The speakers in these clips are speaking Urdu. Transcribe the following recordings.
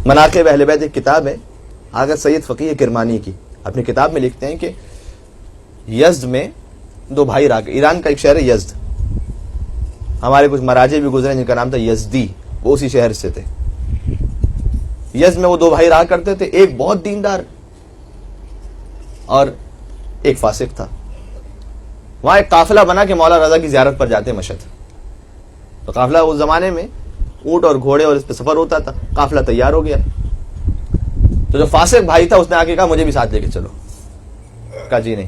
مناقب اہل بیت ایک کتاب ہے آغا سید فقیہ کرمانی کی. اپنی کتاب میں لکھتے ہیں کہ یزد میں دو بھائی رہا. ایران کا ایک شہر ہے یزد. ہمارے کچھ مراجع بھی گزرے جن کا نام تھا یزدی, وہ اسی شہر سے تھے. یزد میں وہ دو بھائی رہا کرتے تھے, ایک بہت دیندار اور ایک فاسق تھا. وہاں ایک قافلہ بنا کہ مولا رضا کی زیارت پر جاتے مشہد. تو قافلہ اس زمانے میں اونٹ اور گھوڑے اور اس پہ سفر ہوتا تھا. قافلہ تیار ہو گیا تو جو فاسق بھائی تھا اس نے آ کے کہا مجھے بھی ساتھ لے کے چلو. کہا جی نہیں.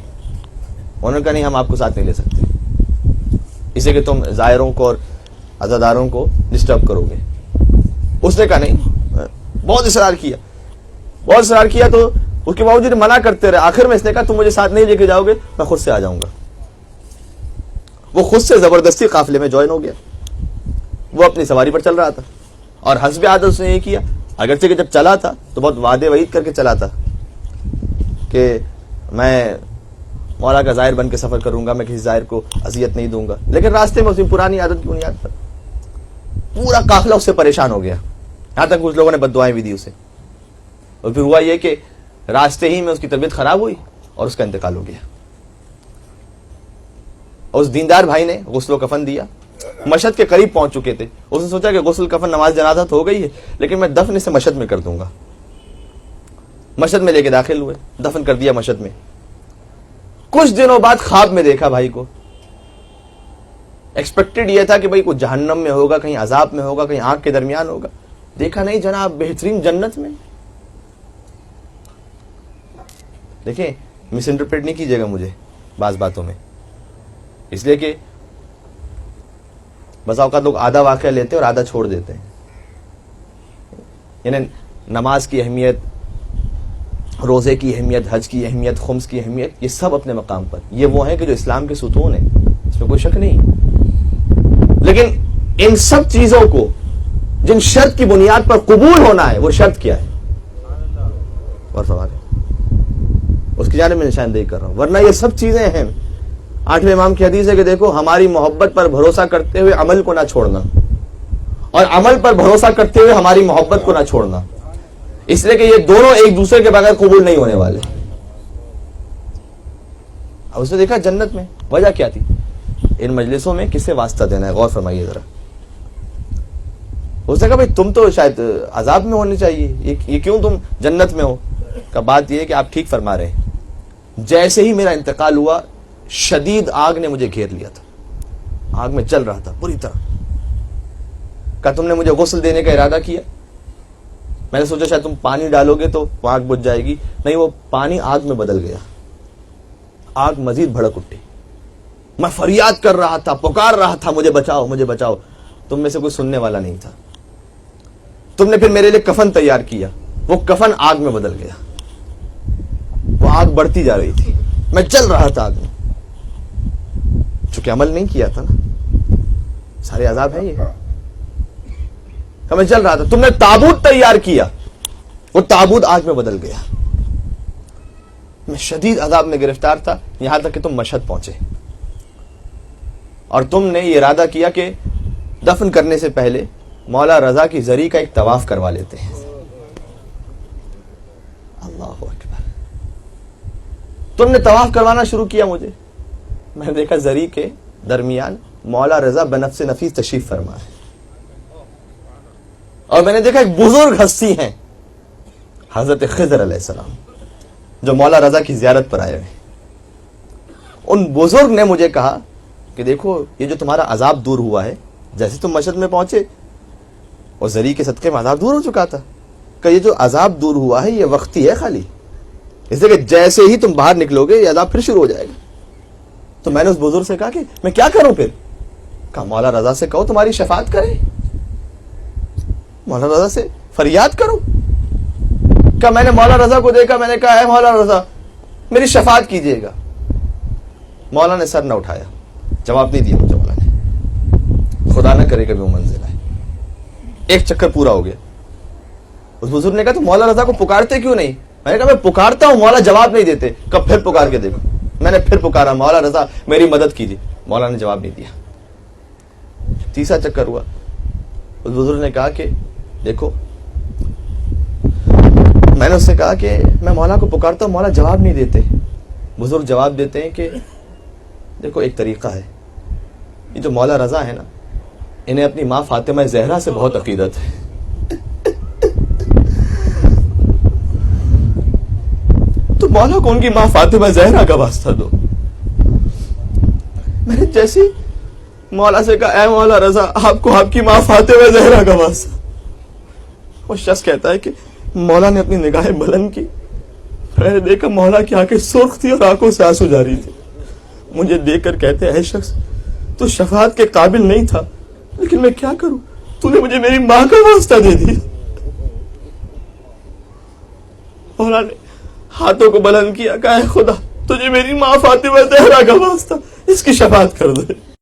انہوں نے کہا نہیں, ہم آپ کو ساتھ نہیں لے سکتے, اسے کہ تم زائروں کو اور عزاداروں کو ڈسٹرب کرو گے. اس نے کہا نہیں. بہت اصرار کیا تو اس کے باوجود منع کرتے رہے. آخر میں اس نے کہا تم مجھے ساتھ نہیں لے کے جاؤ گے, میں خود سے آ جاؤں گا. وہ خود سے زبردستی قافلے میں جوائن ہو گیا. وہ اپنی سواری پر چل رہا تھا اور حسب عادت اس نے یہ کیا, اگرچہ کہ جب چلا تھا تو بہت وعدے وعید کر کے چلا تھا کہ میں مولا کا زائر بن کے سفر کروں گا, میں کسی زائر کو اذیت نہیں دوں گا. لیکن راستے میں اس کی پرانی عادت کی بنیاد پر پورا قافلہ اس سے پریشان ہو گیا, یہاں تک کچھ لوگوں نے بد دعائیں بھی دی اسے. اور پھر ہوا یہ کہ راستے ہی میں اس کی طبیعت خراب ہوئی اور اس کا انتقال ہو گیا. اور اس دیندار بھائی نے غسل و کفن دیا. مشہد کے قریب پہنچ چکے تھے. اس نے سوچا کہ غسل کفن نماز جنازہ تو ہو گئی ہے, لیکن میں دفن اسے مشہد میں کر دوں گا. مشہد میں لے کے داخل ہوئے, دفن کر دیا مشہد میں. کچھ دنوں بعد خواب میں دیکھا بھائی کو. ایکسپیکٹڈ یہ تھا کہ بھائی کوئی جہنم میں ہوگا, کہیں عذاب میں ہوگا, کہیں آنکھ کے درمیان ہوگا. دیکھا نہیں جناب, بہترین جنت میں. دیکھیں, مس انٹرپریٹ نہیں کیجیے گا مجھے بعض باتوں میں, اس لیے کہ بس اوقات لوگ آدھا واقعہ لیتے ہیں اور آدھا چھوڑ دیتے ہیں. یعنی نماز کی اہمیت, روزے کی اہمیت, حج کی اہمیت, خمس کی اہمیت, یہ سب اپنے مقام پر. یہ وہ ہیں کہ جو اسلام کے ستون ہیں, اس میں کوئی شک نہیں. لیکن ان سب چیزوں کو جن شرط کی بنیاد پر قبول ہونا ہے, وہ شرط کیا ہے؟ اور سوال ہے اس کی جانب میں نشاندہی کر رہا ہوں, ورنہ یہ سب چیزیں ہیں. 8ویں امام کی حدیث ہے کہ دیکھو, ہماری محبت پر بھروسہ کرتے ہوئے عمل کو نہ چھوڑنا, اور عمل پر بھروسہ کرتے ہوئے ہماری محبت کو نہ چھوڑنا. اس لیے کہ یہ دونوں ایک دوسرے کے بغیر قبول نہیں ہونے والے. اب اس نے دیکھا جنت میں وجہ کیا تھی, ان مجلسوں میں کس سے واسطہ دینا ہے, غور فرمائیے ذرا. اس نے کہا بھائی تم تو شاید عذاب میں ہونے چاہیے, یہ کیوں تم جنت میں ہو؟ کا بات یہ ہے کہ آپ ٹھیک فرما رہے ہیں. جیسے ہی میرا انتقال ہوا, شدید آگ نے مجھے گھیر لیا تھا, آگ میں جل رہا تھا پوری طرح. کہا تم نے مجھے غسل دینے کا ارادہ کیا, میں نے سوچا شاید تم پانی ڈالو گے تو آگ بجھ جائے گی. نہیں, وہ پانی آگ میں بدل گیا, آگ مزید بھڑک اٹھی. میں فریاد کر رہا تھا, پکار رہا تھا, مجھے بچاؤ, مجھے بچاؤ. تم میں سے کوئی سننے والا نہیں تھا. تم نے پھر میرے لیے کفن تیار کیا, وہ کفن آگ میں بدل گیا. وہ آگ بڑھتی جا رہی تھی, میں جل رہا تھا آگ میں, چونکہ عمل نہیں کیا تھا نا, سارے عذاب ہیں یہ. میں جل رہا تھا. تم نے تابوت تیار کیا, وہ تابوت آگ میں بدل گیا. میں شدید عذاب میں گرفتار تھا, یہاں تک کہ تم مشہد پہنچے, اور تم نے یہ ارادہ کیا کہ دفن کرنے سے پہلے مولا رضا کی زری کا ایک طواف کروا لیتے ہیں. اللہ اکبر. تم نے طواف کروانا شروع کیا مجھے. میں نے دیکھا زری کے درمیان مولا رضا بنفس نفیس تشریف فرما ہے, اور میں نے دیکھا ایک بزرگ ہستی ہیں حضرت خضر علیہ السلام, جو مولا رضا کی زیارت پر آئے ہوئے. ان بزرگ نے مجھے کہا کہ دیکھو, یہ جو تمہارا عذاب دور ہوا ہے, جیسے تم مشہد میں پہنچے اور زری کے صدقے میں عذاب دور ہو چکا تھا, کہ یہ جو عذاب دور ہوا ہے یہ وقتی ہے خالی, اس لیے کہ جیسے ہی تم باہر نکلو گے یہ عذاب پھر شروع ہو جائے گا. تو میں نے اس بزرگ سے کہا کہ میں کیا کروں پھر؟ کہا مولا رضا سے کہو تمہاری شفاعت کرے, مولا رضا سے فریاد کرو. کہا میں نے مولا رضا کو دیکھا, میں نے کہا اے مولا رضا میری شفاعت کیجیے گا. مولا نے سر نہ اٹھایا, جواب نہیں دیا مجھے مولا نے. خدا نہ کرے کبھی وہ منزل آئے. ایک چکر پورا ہو گیا. اس بزرگ نے کہا تو مولا رضا کو پکارتے کیوں نہیں؟ میں نے کہا میں پکارتا ہوں, مولا جواب نہیں دیتے. کب پھر پکار کے دیکھو. میں نے پھر پکارا, مولا رضا میری مدد کیجیے. مولا نے جواب نہیں دیا. تیسرا چکر ہوا. اس بزرگ نے کہا کہ دیکھو میں نے اس سے کہا کہ میں مولا کو پکارتا ہوں، مولا جواب نہیں دیتے. بزرگ جواب دیتے ہیں کہ دیکھو ایک طریقہ ہے، یہ جو مولا رضا ہے نا، انہیں اپنی ماں فاطمہ زہرا سے بہت عقیدت ہے. تو مولا کو ان کی ماں فاطمہ زہرا کا واسطہ دو. میں نے جیسے مولا سے کہا اے مولا رضا، آپ کو آپ کی ماں فاطمہ زہرا کا واسطہ. وہ شخص کہتا ہے کہ مولا نے اپنی نگاہیں بلند کی، میں نے دیکھا مولا کی آنکھیں سرخ تھی اور آنکھوں سے آنسو جاری تھے. مجھے دیکھ کر کہتے اے شخص، تو شفاعت کے قابل نہیں تھا، لیکن میں کیا کروں، تو نے مجھے میری ماں کا واسطہ دے دیا. مولا نے ہاتھوں کو بلند کیا، کہا اے خدا، تجھے میری ماں فاطمہ زہرا کا واسطہ، اس کی شفاعت کر دے.